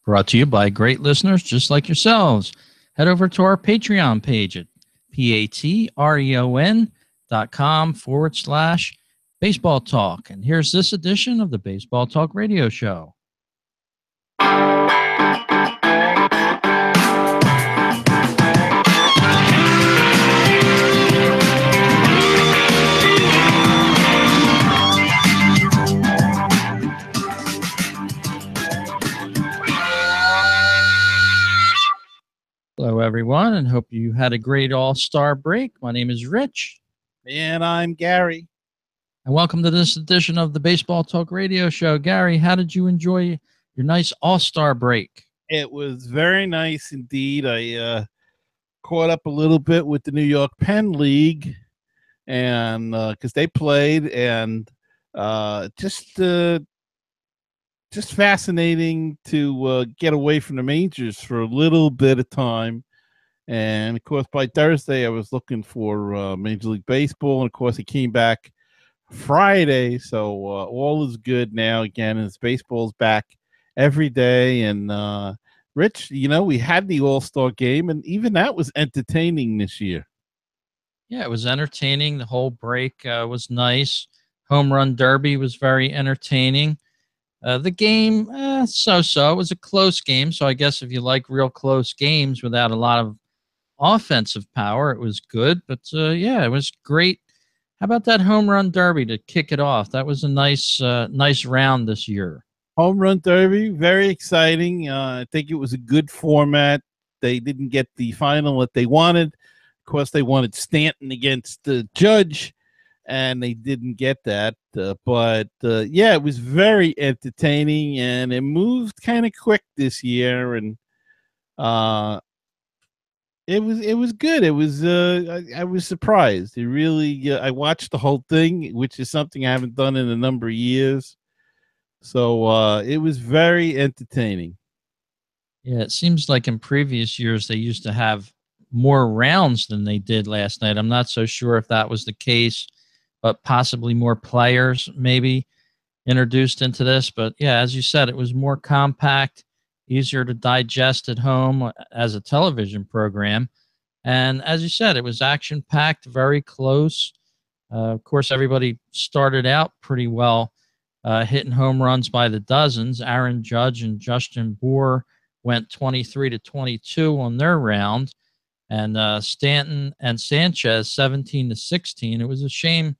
Brought to you by great listeners just like yourselves. Head over to our Patreon page at patreon.com/baseball talk. And here's this edition of the Baseball Talk Radio Show. Hello, everyone, and hope you had a great All-Star break. My name is Rich. And I'm Gary. And welcome to this edition of the Baseball Talk Radio Show. Gary, how did you enjoy your nice All-Star break? It was very nice indeed. I caught up a little bit with the New York Penn League, and because they played, and just fascinating to get away from the majors for a little bit of time. And of course, by Thursday, I was looking for Major League Baseball, and of course, it came back Friday, so all is good now again, as baseball's back every day. And Rich, we had the All-Star game, and even that was entertaining this year. Yeah, it was entertaining. The whole break was nice. Home Run Derby was very entertaining. The game, so-so. It was a close game, so I guess if you like real close games without a lot of offensive power, it was good. But, yeah, it was great. How about that Home Run Derby to kick it off? That was a nice round this year. Home Run Derby, very exciting. I think it was a good format. They didn't get the final that they wanted. Of course, they wanted Stanton against the Judge, and they didn't get that. But yeah, it was very entertaining, and it moved kind of quick this year, and it was good. It was I was surprised. It really I watched the whole thing, which is something I haven't done in a number of years. So it was very entertaining. Yeah, it seems like in previous years they used to have more rounds than they did last night. I'm not so sure if that was the case, but possibly more players maybe introduced into this. But yeah, as you said, it was more compact, easier to digest at home as a television program. And as you said, it was action-packed, very close. Of course, everybody started out pretty well, hitting home runs by the dozens. Aaron Judge and Justin Bour went 23-22 on their round, and Stanton and Sanchez 17-16. It was a shame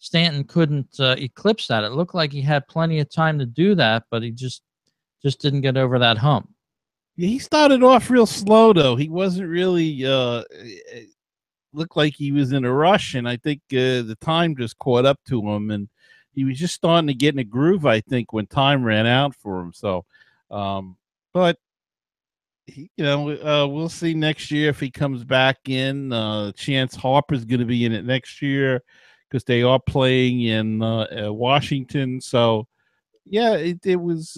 Stanton couldn't eclipse that. It looked like he had plenty of time to do that, but he just didn't get over that hump. Yeah, he started off real slow, though. He wasn't really looked like he was in a rush, and I think the time just caught up to him, and he was just starting to get in a groove, I think, when time ran out for him. So, but we'll see next year if he comes back in. Chance Harper's going to be in it next year because they are playing in Washington. So, yeah, it was.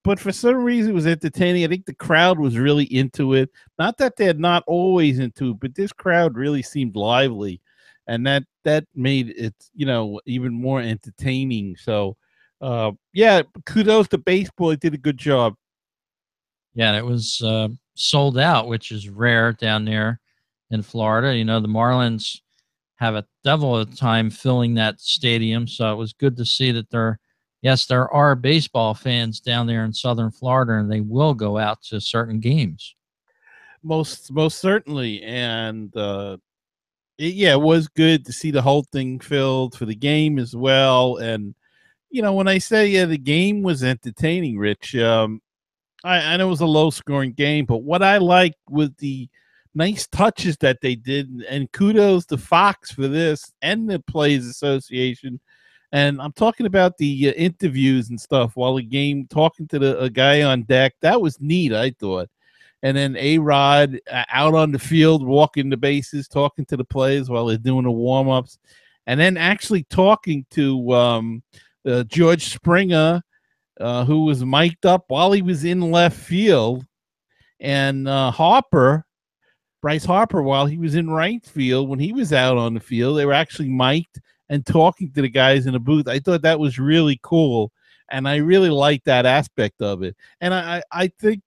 But for some reason, it was entertaining. I think the crowd was really into it. Not that they're not always into it, but this crowd really seemed lively, and that made it, even more entertaining. So, yeah, kudos to baseball. It did a good job. Yeah, and it was sold out, which is rare down there in Florida. The Marlins have a devil of a time filling that stadium, so it was good to see that there are baseball fans down there in Southern Florida, and they will go out to certain games. Most certainly, and it was good to see the whole thing filled for the game as well. And when I say the game was entertaining, Rich, I know it was a low-scoring game, but what I liked was the nice touches that they did, and kudos to Fox for this and the Players Association. And I'm talking about the interviews and stuff while the game, talking to a guy on deck. That was neat, I thought. And then A-Rod out on the field, walking the bases, talking to the players while they're doing the warm-ups. And then actually talking to George Springer, who was mic'd up while he was in left field, and Bryce Harper, while he was in right field, when he was out on the field, they were actually mic'd and talking to the guys in the booth. I thought that was really cool. and I really like that aspect of it. And I think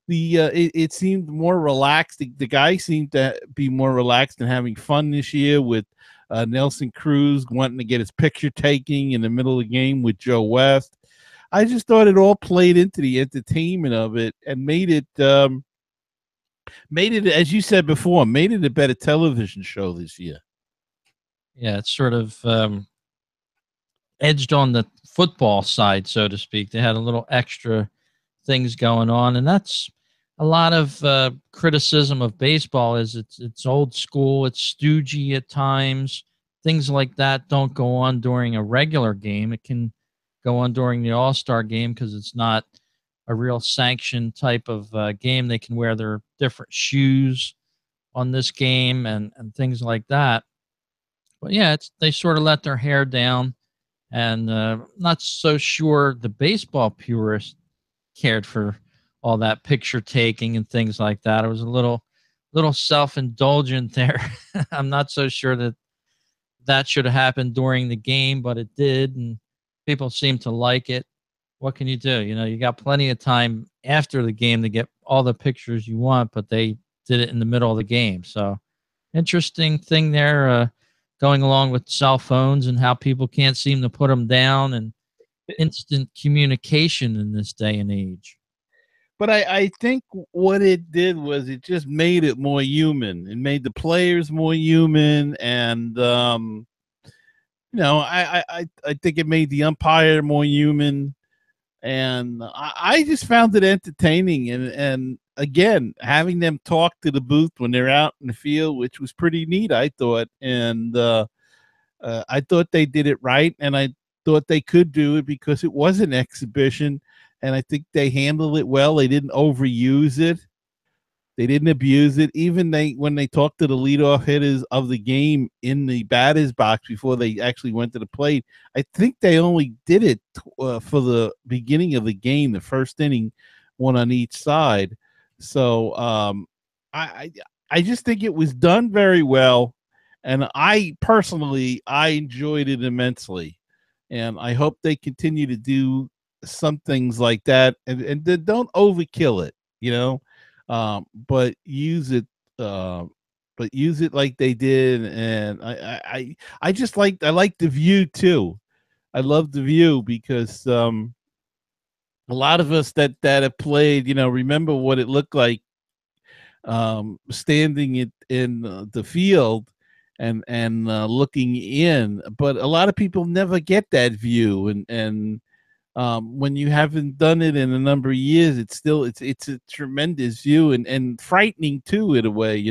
it seemed more relaxed. The guy seemed to be more relaxed and having fun this year with Nelson Cruz wanting to get his picture taking in the middle of the game with Joe West. I just thought it all played into the entertainment of it and made it, as you said before, made it a better television show this year. Yeah, it's sort of edged on the football side, so to speak. They had a little extra things going on, and that's a lot of criticism of baseball. Is it's old school, it's stoogey at times. Things like that don't go on during a regular game. It can go on during the All-Star game because it's not a real sanctioned type of game. They can wear their different shoes on this game and things like that. But yeah, they sort of let their hair down, and not so sure the baseball purists cared for all that picture taking and things like that. It was a little self indulgent there. I'm not so sure that should have happened during the game, but it did, and people seem to like it. What can you do? You got plenty of time after the game to get all the pictures you want, but they did it in the middle of the game. So interesting thing there, going along with cell phones and how people can't seem to put them down, and instant communication in this day and age. But I think what it did was it just made it more human. It made the players more human, and I think it made the umpire more human, and I just found it entertaining. And again, having them talk to the booth when they're out in the field, which was pretty neat, I thought. And I thought they did it right, and I thought they could do it because it was an exhibition, and I think they handled it well. They didn't overuse it. They didn't abuse it. Even when they talked to the leadoff hitters of the game in the batter's box before they actually went to the plate, I think they only did it for the beginning of the game, the first inning, one on each side. So I just think it was done very well, and I personally enjoyed it immensely, and I hope they continue to do some things like that, and then don't overkill it, but use it, like they did. And I just I like the View too. I love the View because a lot of us that have played, remember what it looked like standing in the field and looking in. But a lot of people never get that view, and when you haven't done it in a number of years, it's a tremendous view, and frightening too, in a way.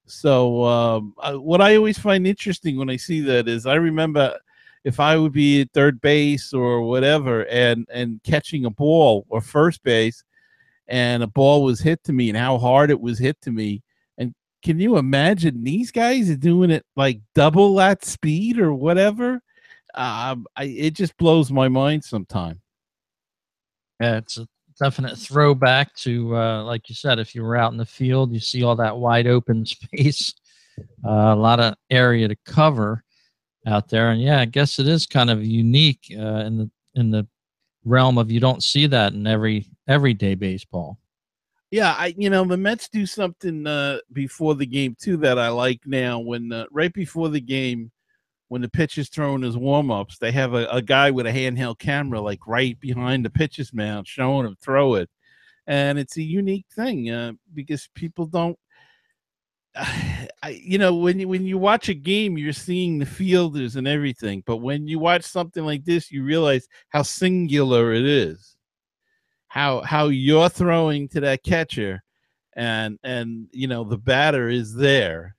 So what I always find interesting when I see that is, I remember if I would be at third base or whatever, and catching a ball, or first base, and a ball was hit to me, and how hard it was hit to me. And can you imagine these guys are doing it like double that speed or whatever? It just blows my mind sometimes. Yeah, it's a definite throwback to, like you said, if you were out in the field, you see all that wide open space, a lot of area to cover out there. And yeah, I guess it is kind of unique in the realm of, you don't see that in everyday baseball. Yeah, the Mets do something before the game too that I like now. When right before the game, when the pitcher's throwing his warm-ups, they have a guy with a handheld camera like right behind the pitcher's mouth showing him throw it. And it's a unique thing because people don't when you watch a game, you're seeing the fielders and everything, but when you watch something like this, you realize how singular it is. How you're throwing to that catcher, and the batter is there,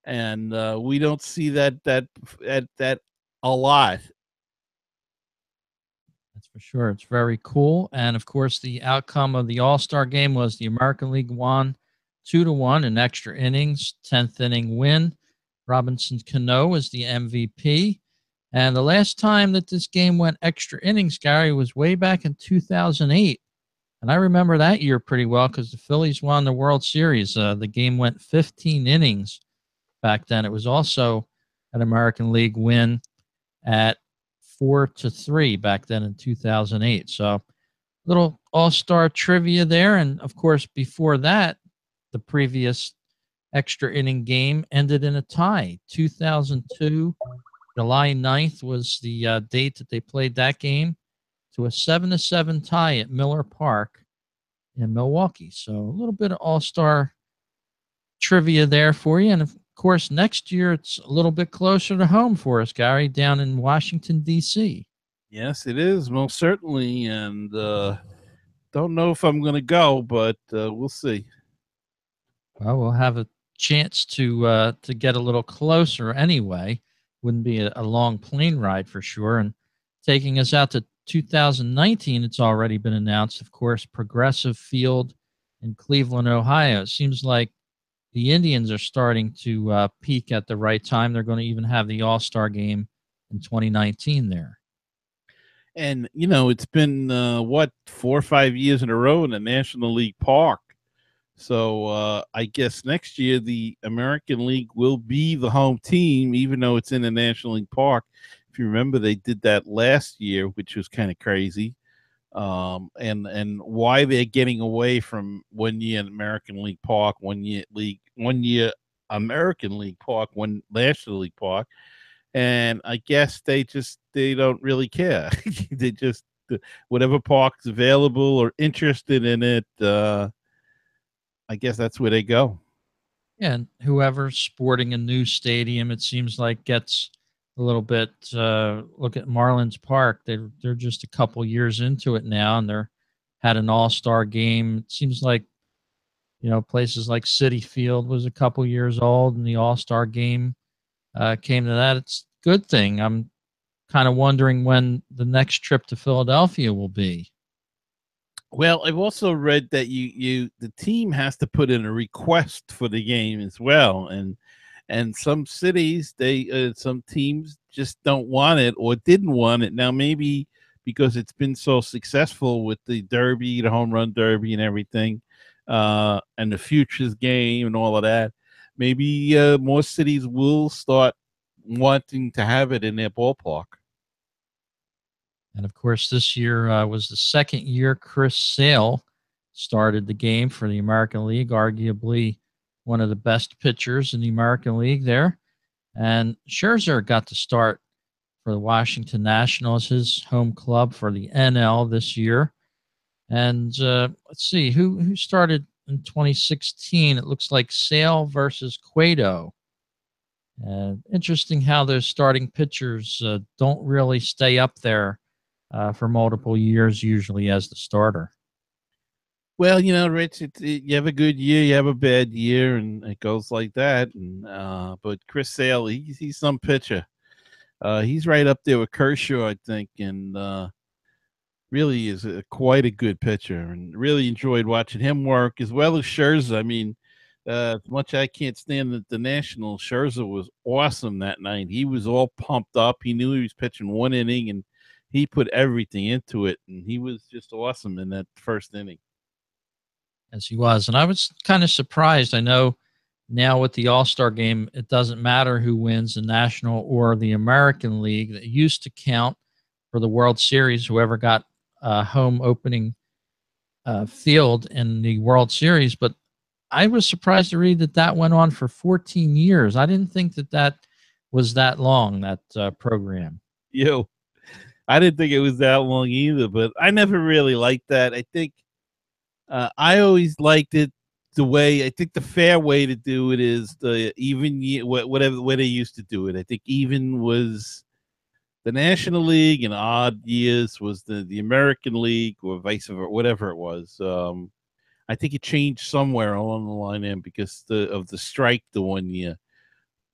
and we don't see that a lot. That's for sure. It's very cool. And of course, the outcome of the All-Star game was the American League won 2-1 in extra innings, 10th inning win. Robinson Cano was the MVP. And the last time that this game went extra innings, Gary, was way back in 2008. And I remember that year pretty well because the Phillies won the World Series. The game went 15 innings back then. It was also an American League win at 4-3 back then in 2008. So little all-star trivia there. And of course, before that, the previous extra inning game ended in a tie. 2002, July 9th was the date that they played that game, to a 7-7 tie at Miller Park in Milwaukee. So a little bit of all-star trivia there for you. And of course, next year it's a little bit closer to home for us, Gary, down in Washington, D.C. Yes, it is most certainly, and don't know if I'm going to go, but we'll see. Well, we'll have a chance to get a little closer anyway. Wouldn't be a long plane ride for sure. And taking us out to 2019, it's already been announced, of course, Progressive Field in Cleveland, Ohio. It seems like the Indians are starting to peak at the right time. They're going to even have the All-Star game in 2019 there. And it's been 4 or 5 years in a row in the National League Park. So I guess next year the American League will be the home team, even though it's in the National League Park. If you remember, they did that last year, which was kind of crazy. And why they're getting away from 1 year American League Park, 1 year American League Park, one National League Park. And I guess they don't really care. They just whatever park's available or interested in it. I guess that's where they go. Yeah, and whoever's sporting a new stadium, it seems like gets a little bit. Look at Marlins Park; they're just a couple years into it now, and they're had an All-Star game. It seems like places like Citi Field was a couple years old, and the All-Star game came to that. It's a good thing. I'm kind of wondering when the next trip to Philadelphia will be. Well, I've also read that the team has to put in a request for the game as well, and some cities some teams just don't want it or didn't want it. Now maybe because it's been so successful with the Derby, the Home Run Derby, and everything, and the Futures game and all of that, maybe more cities will start wanting to have it in their ballpark. And of course, this year was the second year Chris Sale started the game for the American League, arguably one of the best pitchers in the American League there. And Scherzer got to start for the Washington Nationals, his home club for the NL this year. And let's see, who started in 2016? It looks like Sale versus Cueto. Interesting how those starting pitchers don't really stay up there for multiple years, usually as the starter. Well, Rich, you have a good year, you have a bad year, and it goes like that. And but Chris Sale, he's some pitcher. He's right up there with Kershaw, I think, and really is quite a good pitcher. And really enjoyed watching him work as well as Scherzer. I mean, as much I can't stand the National, Scherzer was awesome that night. He was all pumped up. He knew he was pitching one inning, and he put everything into it, and he was just awesome in that first inning. As he was. And I was kind of surprised. I know now with the All-Star game, it doesn't matter who wins the National or the American League. It used to count for the World Series, whoever got home opening field in the World Series. But I was surprised to read that went on for 14 years. I didn't think that was that long, that program. I didn't think it was that long either, but I never really liked that. I think I always liked it I think the fair way to do it is the even year, whatever way they used to do it. I think even was the National League, and odd years was the American League, or vice versa, whatever it was. I think it changed somewhere along the line then because of the strike the one year.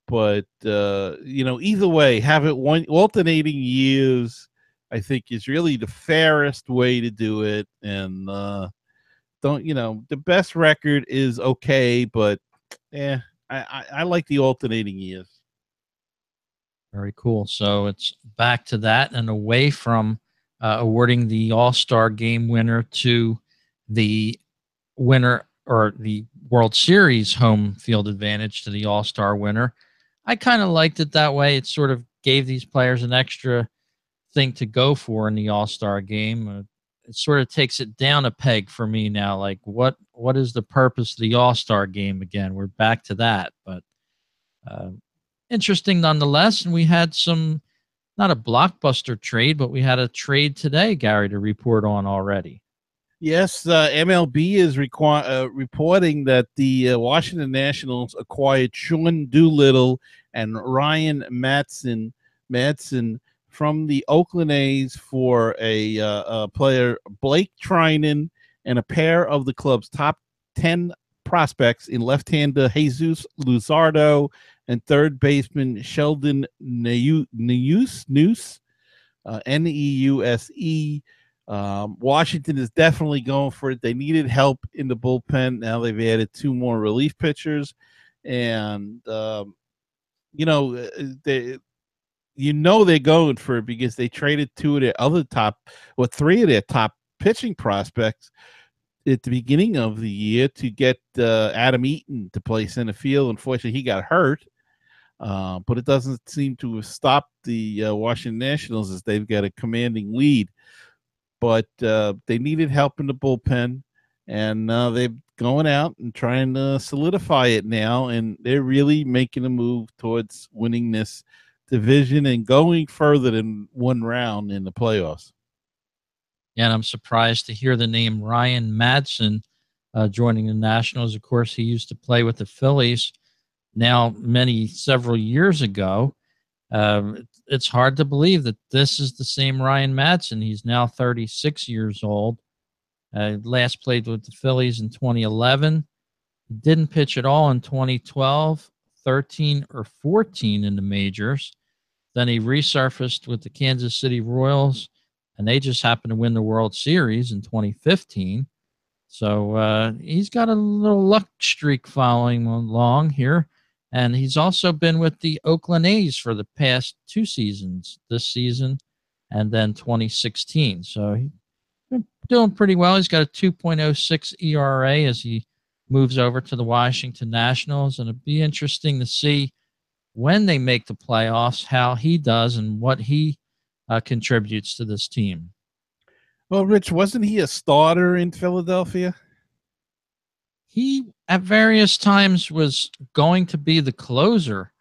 But either way, have it one alternating years, I think is really the fairest way to do it. And the best record is okay, but I like the alternating years. Very cool. So it's back to that and away from awarding the All-Star game winner to the winner or the World Series home field advantage to the All-Star winner. I kind of liked it that way. It sort of gave these players an extra thing to go for in the All-Star game. It sort of takes it down a peg for me now. Like, what is the purpose of the All-Star game again? We're back to that, but uh, interesting nonetheless. And we had some, not a blockbuster trade, but we had a trade today, Gary, to report on already. Yes, MLB is reporting that the Washington Nationals acquired Sean Doolittle and Ryan Madson from the Oakland A's for a player, Blake Trinan, and a pair of the club's top 10 prospects in left-hander Jesus Luzardo and third baseman Sheldon Neuse, Neuse. Washington is definitely going for it. They needed help in the bullpen. Now they've added 2 more relief pitchers, and they're going for it because they traded 3 of their top pitching prospects at the beginning of the year to get Adam Eaton to play center field. Unfortunately, he got hurt, but it doesn't seem to have stopped the Washington Nationals, as they've got a commanding lead. But they needed help in the bullpen, and they're going out and trying to solidify it now, and they're really making a move towards winning this division and going further than 1 round in the playoffs. Yeah, and I'm surprised to hear the name Ryan Madson joining the Nationals. Of course, he used to play with the Phillies now several years ago. It's hard to believe that this is the same Ryan Madson. He's now 36 years old. Last played with the Phillies in 2011. He didn't pitch at all in 2012, 13 or 14 in the majors. Then he resurfaced with the Kansas City Royals, and they just happened to win the World Series in 2015. So he's got a little luck streak following along here. And he's also been with the Oakland A's for the past 2 seasons, this season and then 2016. So he's been doing pretty well. He's got a 2.06 ERA as he moves over to the Washington Nationals. And it'd be interesting to see when they make the playoffs how he does and what he contributes to this team. Well, Rich, wasn't he a starter in Philadelphia? He, at various times, was going to be the closer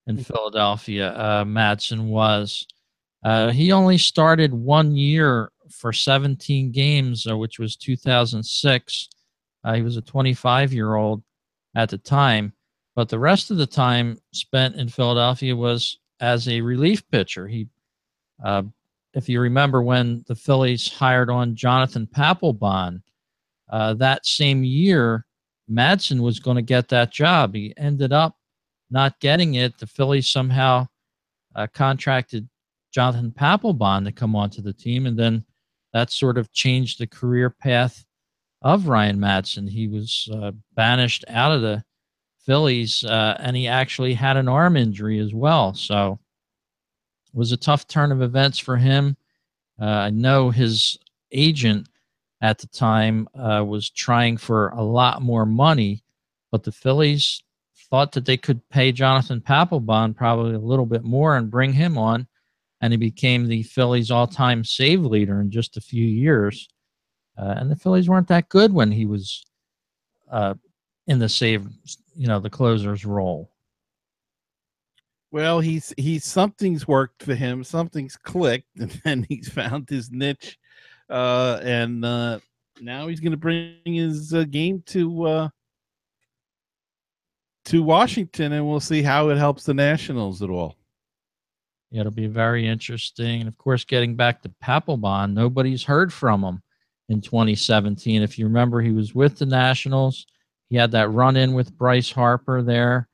in Philadelphia. Madson was. He only started 1 year for 17 games, which was 2006. He was a 25-year-old at the time. But the rest of the time spent in Philadelphia was as a relief pitcher. He, if you remember when the Phillies hired on Jonathan Papelbon, that same year, Madson was going to get that job. He ended up not getting it. The Phillies somehow contracted Jonathan Papelbon to come onto the team, and then that sort of changed the career path of Ryan Madson. He was banished out of the Phillies, and he actually had an arm injury as well. So it was a tough turn of events for him. I know his agent at the time was trying for a lot more money, but the Phillies thought that they could pay Jonathan Papelbon probably a little bit more and bring him on, and he became the Phillies' all-time save leader in just a few years. And the Phillies weren't that good when he was in the save, the closer's role. Well, he's something's worked for him, something's clicked, and then he's found his niche, and now he's going to bring his game to Washington, and we'll see how it helps the Nationals at all. Yeah, it'll be very interesting. And of course, getting back to Papelbon, nobody's heard from him in 2017. If you remember, he was with the Nationals. He had that run-in with Bryce Harper there,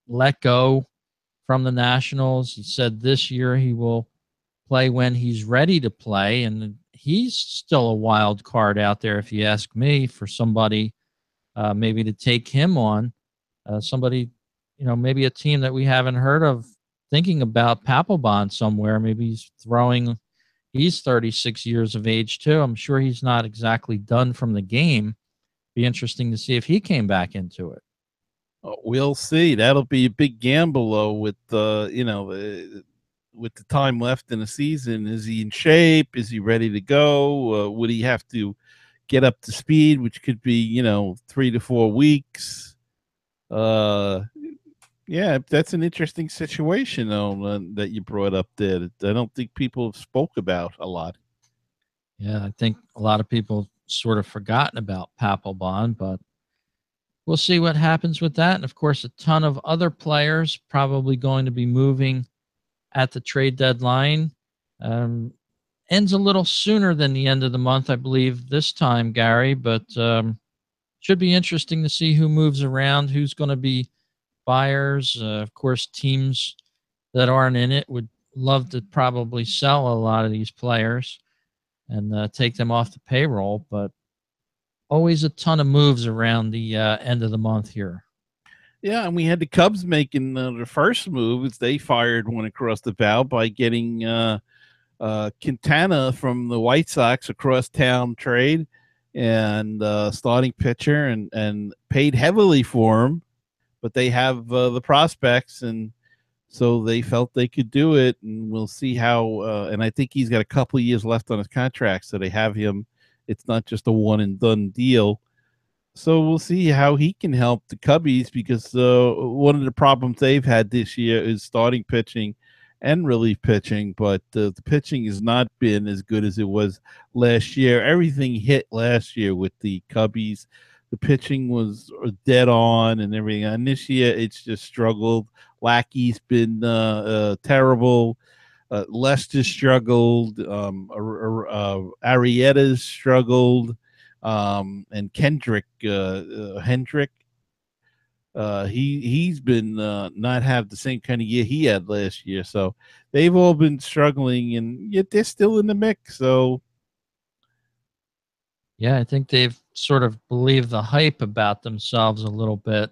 let go from the Nationals. He said this year he will play when he's ready to play, and he's still a wild card out there, if you ask me, for somebody maybe to take him on. Somebody, maybe a team that we haven't heard of thinking about Papelbon somewhere. Maybe he's 36 years of age too. I'm sure he's not exactly done from the game. Be interesting to see if he came back into it. We'll see. That'll be a big gamble, though, with with the time left in the season. Is he in shape? Is he ready to go? Would he have to get up to speed, which could be 3 to 4 weeks? Uh, yeah, that's an interesting situation though that you brought up there. That I don't think people have spoke about a lot. Yeah, I think a lot of people sort of forgotten about Papelbon, but we'll see what happens with that. And of course, a ton of other players probably going to be moving at the trade deadline. Um, Ends a little sooner than the end of the month, I believe, this time, Gary, but should be interesting to see who moves around, who's going to be buyers. Of course, teams that aren't in it would love to probably sell a lot of these players and take them off the payroll, but always a ton of moves around the end of the month here. Yeah, and we had the Cubs making the first move. Is they fired one across the bow by getting Quintana from the White Sox across town trade and starting pitcher and paid heavily for him, but they have the prospects and so they felt they could do it, and we'll see how. And I think he's got a couple of years left on his contract, so they have him. It's not just a one and done deal. So we'll see how he can help the Cubbies because one of the problems they've had this year is starting pitching and relief pitching, but the pitching has not been as good as it was last year. Everything hit last year with the Cubbies. The pitching was dead on and everything. And this year it's just struggled. Lackey's been terrible. Lester struggled. Arrieta's struggled, and Kendrick Hendrick. He's been not have the same kind of year he had last year. So they've all been struggling, and yet they're still in the mix. So Yeah, I think they've sort of believed the hype about themselves a little bit,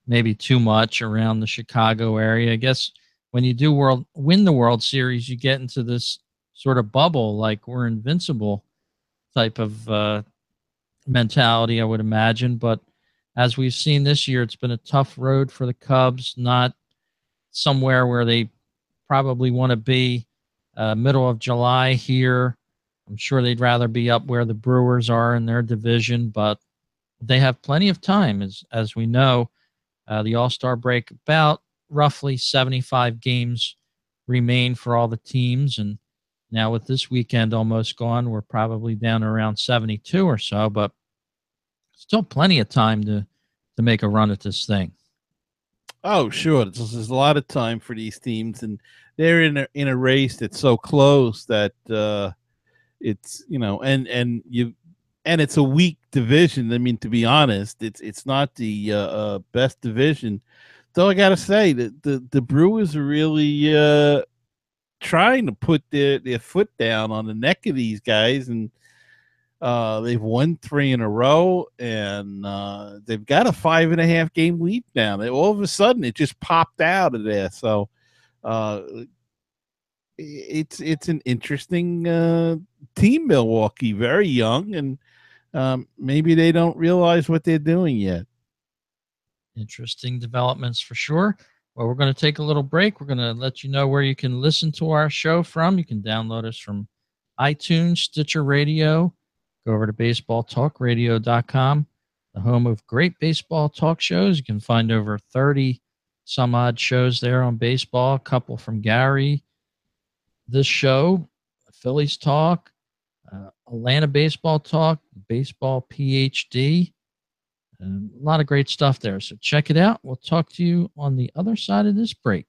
maybe too much around the Chicago area. I guess when you do win the World Series, you get into this sort of bubble, like we're invincible type of mentality, I would imagine. But as we've seen this year, it's been a tough road for the Cubs, not somewhere where they probably want to be. Middle of July here. I'm sure they'd rather be up where the Brewers are in their division, but they have plenty of time. As we know, the All Star break, about roughly 75 games remain for all the teams. And now, with this weekend almost gone, we're probably down around 72 or so, but still plenty of time to make a run at this thing. oh sure, there's a lot of time for these teams, and they're in a race that's so close that it's and it's a weak division. I mean, to be honest, it's not the best division. Though I gotta say that the Brewers are really trying to put their foot down on the neck of these guys, and they've won three in a row, and they've got a 5.5 game lead now. All of a sudden, it just popped out of there. So uh, it's an interesting team, Milwaukee. Very young, and maybe they don't realize what they're doing yet. Interesting developments for sure. Well, we're going to take a little break. We're going to let you know where you can listen to our show from. You can download us from iTunes, Stitcher Radio. Go over to baseballtalkradio.com, the home of great baseball talk shows. You can find over 30 some odd shows there on baseball, a couple from Gary, this show, Phillies Talk, Atlanta Baseball Talk, Baseball PhD. A lot of great stuff there. So check it out. We'll talk to you on the other side of this break.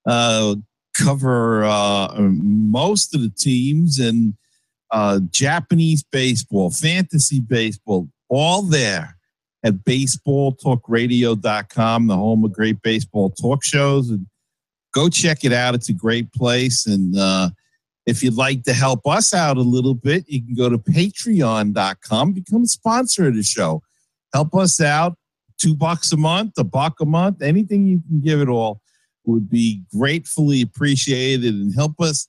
cover most of the teams, and Japanese baseball, fantasy baseball, all there at baseballtalkradio.com, the home of great baseball talk shows. And go check it out. It's a great place. And if you'd like to help us out a little bit, you can go to patreon.com, become a sponsor of the show. Help us out. $2 a month, $1 a month, anything you can give it all would be gratefully appreciated, and help us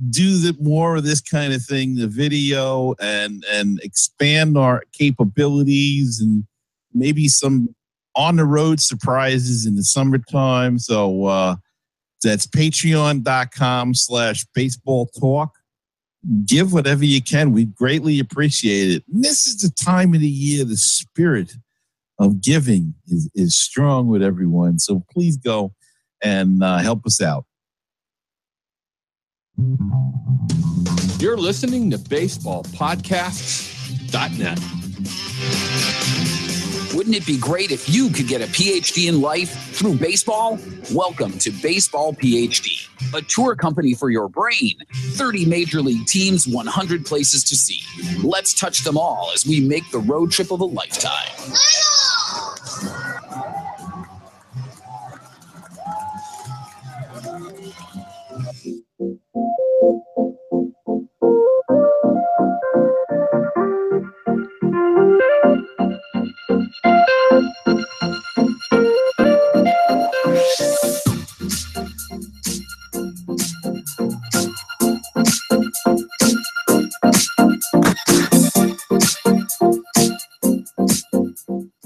do more of this kind of thing, the video, and expand our capabilities, and maybe some on the road surprises in the summertime. So that's patreon.com/baseball talk. Give whatever you can. We'd greatly appreciate it. And this is the time of the year, the spirit of giving is strong with everyone. So please go and help us out. You're listening to BaseballPodcasts.net. Wouldn't it be great if you could get a PhD in life through baseball? Welcome to Baseball PhD, a tour company for your brain. 30 major league teams, 100 places to see. Let's touch them all as we make the road trip of a lifetime.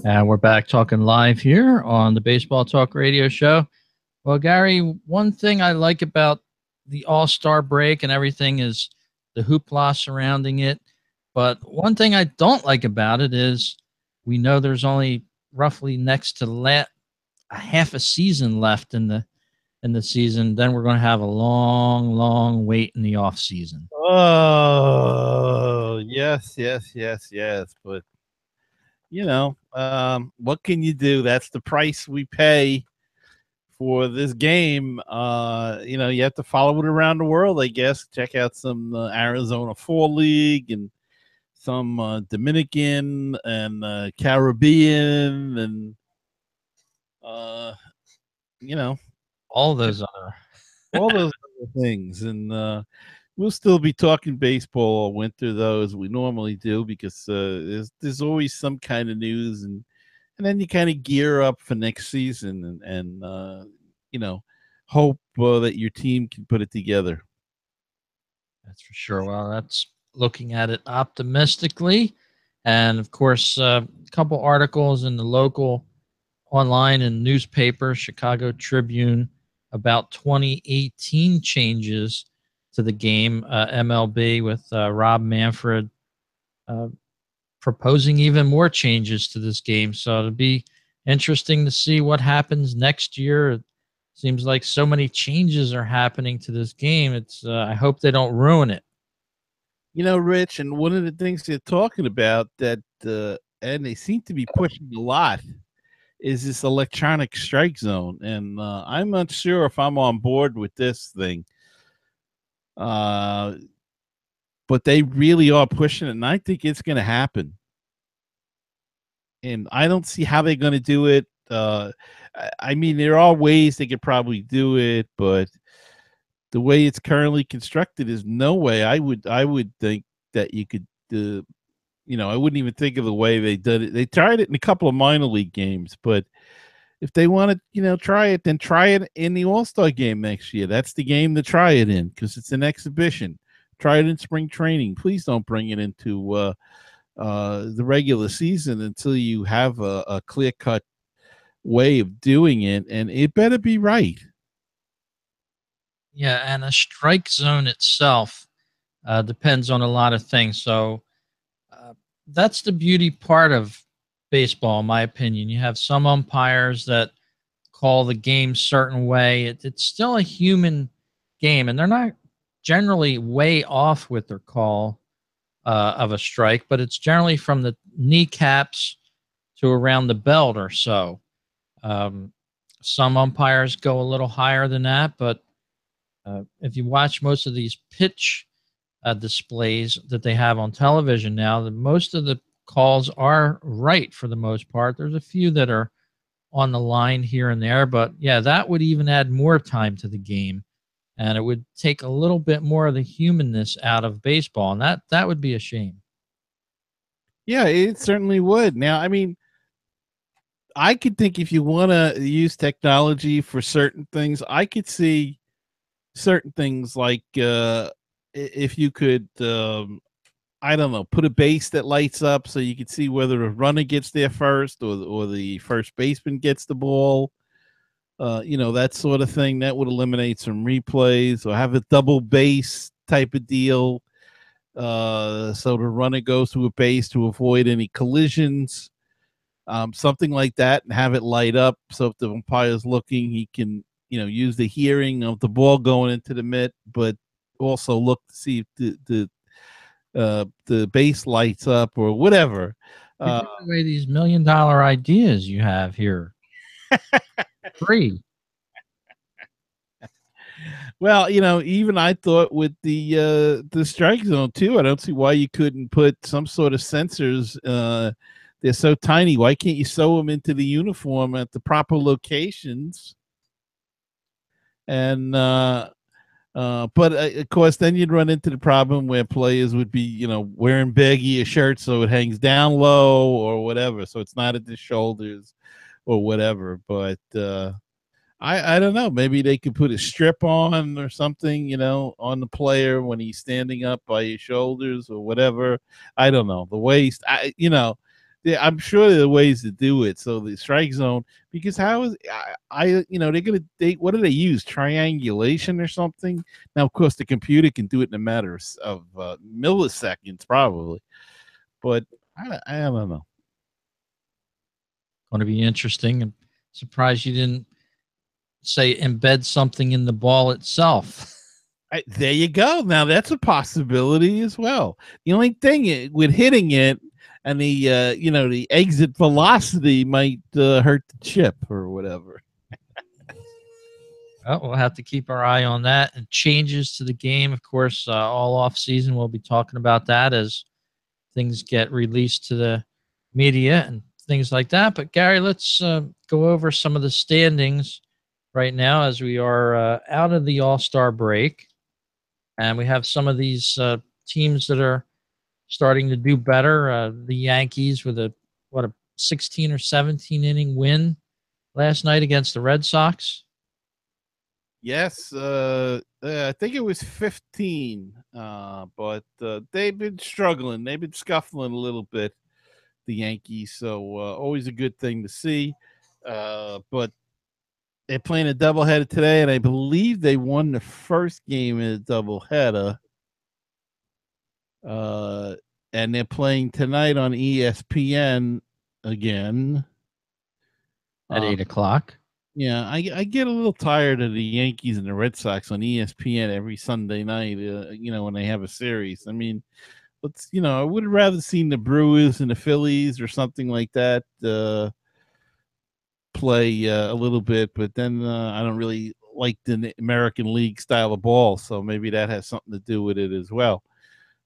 And we're back talking live here on the Baseball Talk Radio Show. Well, Gary, one thing I like about the All-Star break and everything is the hoopla surrounding it. But one thing I don't like about it is we know there's only roughly next to a half a season left in the season. Then we're going to have a long wait in the off season. Oh, yes. But what can you do? That's the price we pay for this game. You have to follow it around the world, I guess. Check out some Arizona Fall League and some Dominican and Caribbean and all those other things. And we'll still be talking baseball all winter, though, as we normally do, because there's always some kind of news, and then you kind of gear up for next season and hope that your team can put it together. That's for sure. Well, that's looking at it optimistically. And, of course, a couple articles in the local online and newspaper, Chicago Tribune, about 2018 changes to the game, MLB, with Rob Manfred proposing even more changes to this game. So it'll be interesting to see what happens next year. It seems like so many changes are happening to this game. It's I hope they don't ruin it. Rich, and one of the things they're talking about that, and they seem to be pushing a lot, is this electronic strike zone. And I'm not sure if I'm on board with this thing. But they really are pushing it, and I think it's going to happen. And I don't see how they're going to do it. I mean, there are ways they could probably do it, but the way it's currently constructed is no way. I would think that you could, I wouldn't even think of the way they did it. They tried it in a couple of minor league games, but if they want to, try it, then try it in the All-Star game next year. That's the game to try it in, because it's an exhibition. Try it in spring training. Please don't bring it into the regular season until you have a clear-cut way of doing it, and it better be right. Yeah, and a strike zone itself depends on a lot of things. So that's the beauty part of baseball, in my opinion. You have some umpires that call the game certain way. It's still a human game, and they're not generally way off with their call of a strike, but it's generally from the kneecaps to around the belt or so. Some umpires go a little higher than that, but if you watch most of these pitch displays that they have on television now, most of the calls are right for the most part. There's a few that are on the line here and there, but yeah, that would even add more time to the game, and it would take a little bit more of the humanness out of baseball, and that would be a shame. Yeah, it certainly would. Now, I mean, I could think if you want to use technology for certain things, I could see certain things like if you could, I don't know, put a base that lights up so you can see whether a runner gets there first or the first baseman gets the ball. That sort of thing that would eliminate some replays, or have a double base type of deal. So the runner goes to a base to avoid any collisions, something like that, and have it light up. So if the umpire's looking, he can, use the hearing of the ball going into the mitt, but also look to see if the base lights up or whatever. You're giving away these $1 million ideas you have here. Free. Well, even I thought with the strike zone too, I don't see why you couldn't put some sort of sensors. They're so tiny. Why can't you sew them into the uniform at the proper locations? And but of course, then you'd run into the problem where players would be, wearing baggy shirts so it hangs down low or whatever, so it's not at the shoulders or whatever. But I don't know. Maybe they could put a strip on or something, on the player when he's standing up by his shoulders or whatever. I don't know. The waist, I'm sure there are ways to do it. So the strike zone, because how is what do they use? Triangulation or something? Now, of course, the computer can do it in a matter of milliseconds, probably. But I don't know. Going to be interesting. I'm surprised you didn't say embed something in the ball itself. There you go. Now that's a possibility as well. The only thing with hitting it and the exit velocity might hurt the chip or whatever. Well, we'll have to keep our eye on that. And changes to the game, of course, all off season. We'll be talking about that as things get released to the media and things like that. But Gary, let's go over some of the standings right now as we are out of the All-Star break, and we have some of these teams that are starting to do better. The Yankees with a 16 or 17 inning win last night against the Red Sox. Yes, I think it was 15, but they've been struggling. They've been scuffling a little bit, the Yankees, so always a good thing to see. But they're playing a doubleheader today, and I believe they won the first game in a doubleheader. And they're playing tonight on ESPN again at 8 o'clock. Yeah, I get a little tired of the Yankees and the Red Sox on ESPN every Sunday night. When they have a series. I mean, I would have rather seen the Brewers and the Phillies or something like that play a little bit, but then I don't really like the American League style of ball, so maybe that has something to do with it as well.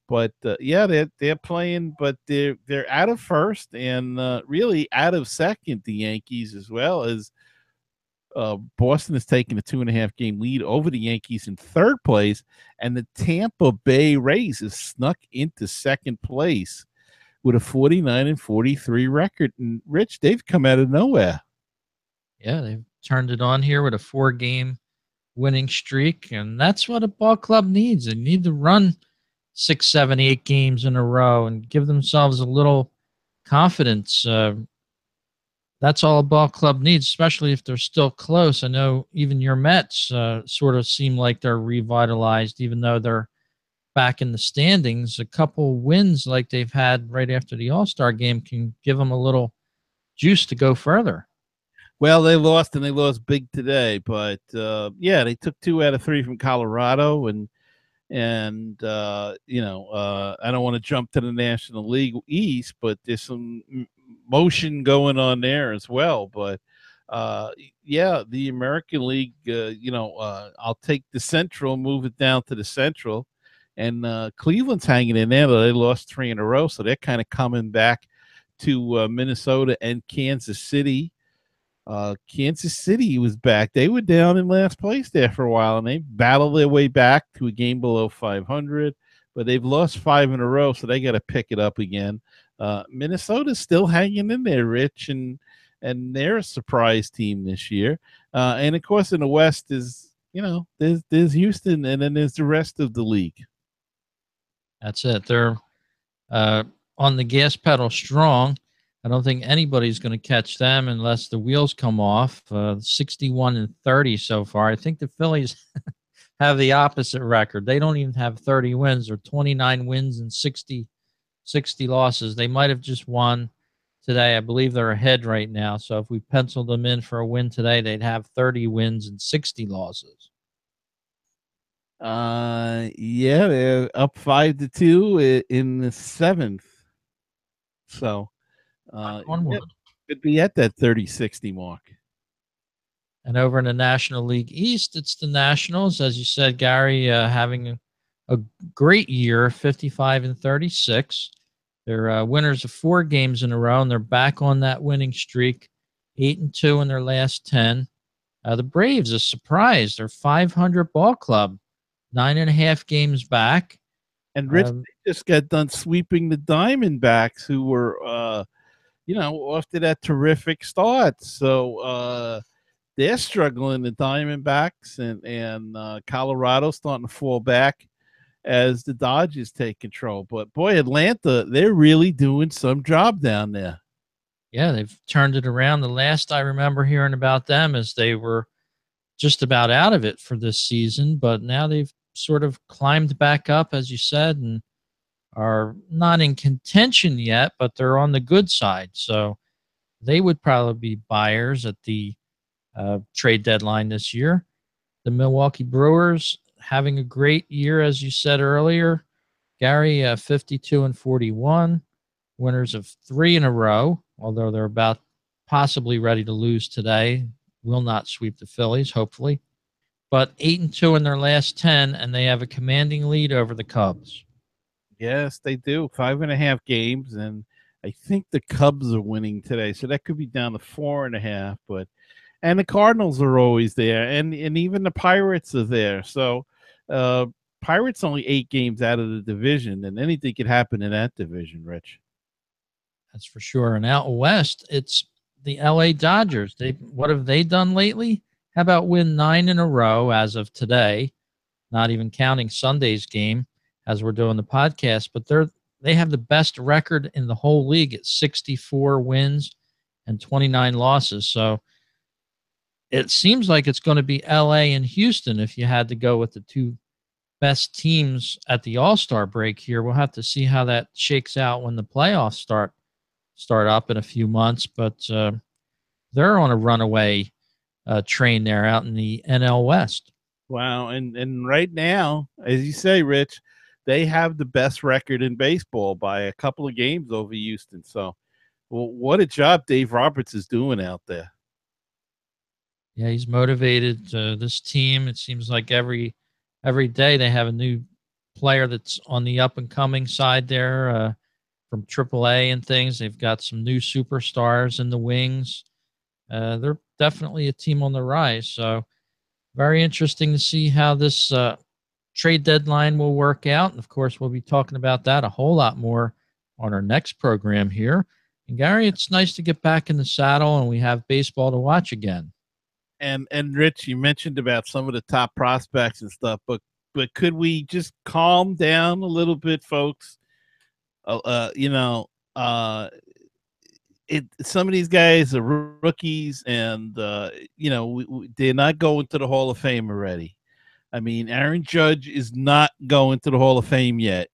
But they're playing, but they're out of first and really out of second. The Yankees, as well as Boston, is taking a 2.5 game lead over the Yankees in third place, and the Tampa Bay Rays has snuck into second place with a 49-43 record. And Rich, they've come out of nowhere. Yeah, they've turned it on here with a 4-game winning streak, and that's what a ball club needs. They need to run 6, 7, 8 games in a row and give themselves a little confidence. That's all a ball club needs, especially if they're still close. I know even your Mets sort of seem like they're revitalized, even though they're back in the standings. A couple wins like they've had right after the All-Star game can give them a little juice to go further. Well, they lost, and they lost big today, but they took 2 out of 3 from Colorado, and I don't want to jump to the National League East, but there's some motion going on there as well. But yeah, the American League, I'll take the Central, move it down to the Central. And Cleveland's hanging in there. They lost 3 in a row, so they're kind of coming back to Minnesota and Kansas City. Kansas City was back. They were down in last place there for a while, and they battled their way back to a game below 500. But they've lost 5 in a row, so they got to pick it up again. Minnesota's still hanging in there, Rich, and they're a surprise team this year. And of course, in the West is there's Houston, and then there's the rest of the league. That's it. They're on the gas pedal strong. I don't think anybody's going to catch them unless the wheels come off. 61-30 so far. I think the Phillies have the opposite record. They don't even have 30 wins. Or 29 wins and 60 losses. They might have just won today. I believe they're ahead right now. So if we penciled them in for a win today, they'd have 30 wins and 60 losses. Yeah, they're up 5-2 in the 7th. So Onward. Could be at that 30-60 mark. And over in the National League East, it's the Nationals, as you said, Gary, having a great year, 55-36. They're winners of 4 games in a row, and they're back on that winning streak, 8-2 in their last 10. The Braves, a surprise. They're 500 ball club, 9.5 games back. And Rich, they just got done sweeping the Diamondbacks, who were, off to that terrific start. So they're struggling, the Diamondbacks, and Colorado starting to fall back as the Dodgers take control. But boy, Atlanta, they're really doing some job down there. Yeah, they've turned it around. The last I remember hearing about them is they were just about out of it for this season, but now they've sort of climbed back up, as you said, and are not in contention yet, but they're on the good side. So they would probably be buyers at the trade deadline this year. The Milwaukee Brewers having a great year, as you said earlier. Gary, 52-41, winners of 3 in a row, although they're about possibly ready to lose today. Will not sweep the Phillies, hopefully. But 8-2 in their last 10, and they have a commanding lead over the Cubs. Yes, they do. 5.5 games, and I think the Cubs are winning today, so that could be down to 4.5. And the Cardinals are always there, and even the Pirates are there. So Pirates only 8 games out of the division, and anything could happen in that division, Rich. That's for sure. And out west, it's the LA Dodgers. What have they done lately? How about win 9 in a row as of today, not even counting Sunday's game as we're doing the podcast, but they have the best record in the whole league at 64 wins and 29 losses. So it seems like it's going to be LA and Houston if you had to go with the 2 best teams at the All-Star break here. We'll have to see how that shakes out when the playoffs start up in a few months, but they're on a runaway train there out in the NL West. Wow, and right now, as you say, Rich, they have the best record in baseball by a couple of games over Houston. So, well, what a job Dave Roberts is doing out there. Yeah, he's motivated this team. It seems like every day they have a new player that's on the up-and-coming side there from AAA and things. They've got some new superstars in the wings. They're definitely a team on the rise. So very interesting to see how this trade deadline will work out. And, of course, we'll be talking about that a whole lot more on our next program here. And, Gary, it's nice to get back in the saddle and we have baseball to watch again. And Rich, you mentioned about some of the top prospects and stuff, but could we just calm down a little bit, folks? Some of these guys are rookies, and they're not going to the Hall of Fame already. I mean, Aaron Judge is not going to the Hall of Fame yet.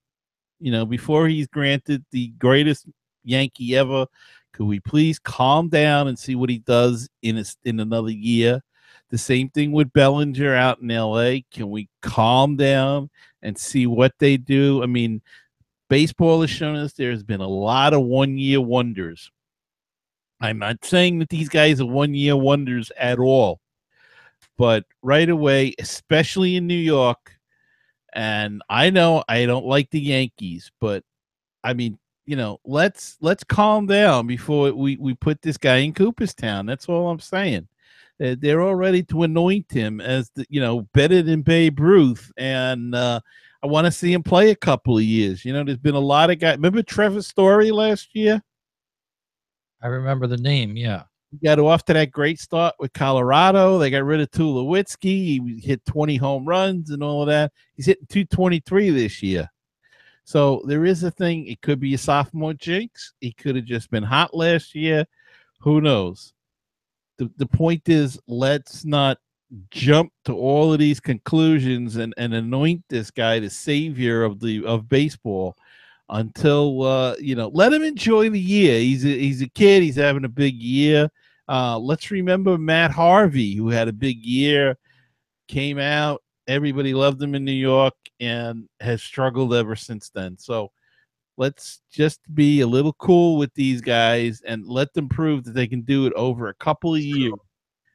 Before he's granted the greatest Yankee ever, could we please calm down and see what he does in another year? The same thing with Bellinger out in L.A. Can we calm down and see what they do? I mean, baseball has shown us there's been a lot of one-year wonders. I'm not saying that these guys are 1-year wonders at all, but right away, especially in New York, and I know I don't like the Yankees, but I mean, let's calm down before we put this guy in Cooperstown. That's all I'm saying. They're all ready to anoint him as better than Babe Ruth, and I want to see him play a couple of years. There's been a lot of guys. Remember Trevor Story last year? I remember the name. Yeah. He got off to that great start with Colorado. They got rid of Tulowitzki. He hit 20 home runs and all of that. He's hitting 223 this year. So there is a thing. It could be a sophomore jinx. He could have just been hot last year. Who knows? The point is, let's not jump to all of these conclusions and anoint this guy the savior of baseball until let him enjoy the year. He's a kid. He's having a big year. Let's remember Matt Harvey, who had a big year, came out. Everybody loved him in New York and has struggled ever since then. So let's just be a little cool with these guys and let them prove that they can do it over a couple of years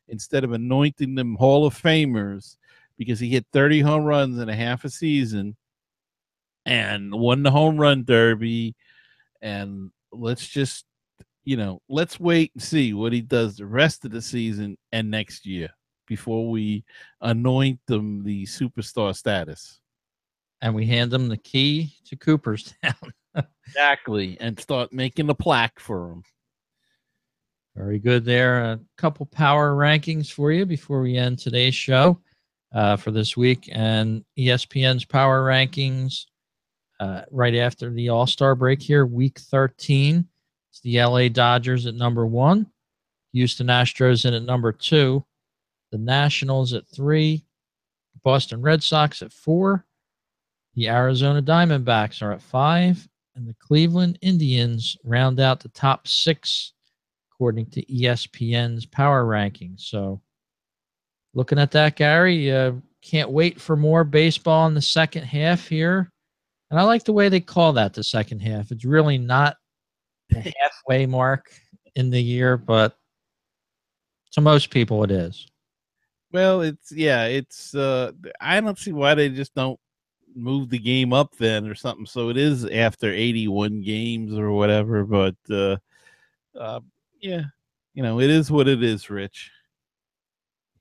instead of anointing them Hall of Famers because he hit 30 home runs in a half a season and won the home run derby. And let's just, let's wait and see what he does the rest of the season and next year before we anoint them the superstar status. And we hand them the key to Cooperstown. Exactly. And start making a plaque for him. Very good there. A couple power rankings for you before we end today's show for this week. And ESPN's power rankings right after the All-Star break here, week 13. It's the LA Dodgers at number 1. Houston Astros in at number 2. The Nationals at 3. Boston Red Sox at 4. The Arizona Diamondbacks are at 5. And the Cleveland Indians round out the top 6 according to ESPN's power rankings. So looking at that, Gary, can't wait for more baseball in the second half here. And I like the way they call that the second half. It's really not the halfway mark in the year, but to most people it is. Well, I don't see why they just don't move the game up then or something. So it is after 81 games or whatever, but yeah, it is what it is, Rich.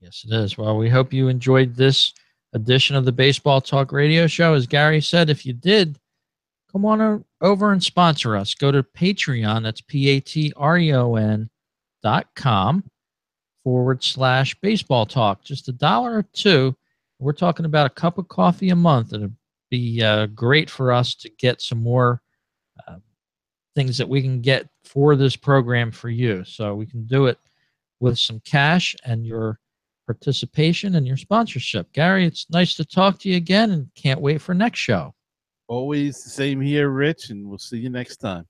Yes, it is. Well, we hope you enjoyed this edition of the Baseball Talk Radio Show. As Gary said, if you did, come on over and sponsor us. Go to Patreon. That's patreon.com/baseball talk. Just $1 or $2. We're talking about a cup of coffee a month. It'd be great for us to get some more things that we can get for this program for you. So we can do it with some cash and your participation and your sponsorship. Gary, it's nice to talk to you again and can't wait for next show. Always the same here, Rich, and we'll see you next time.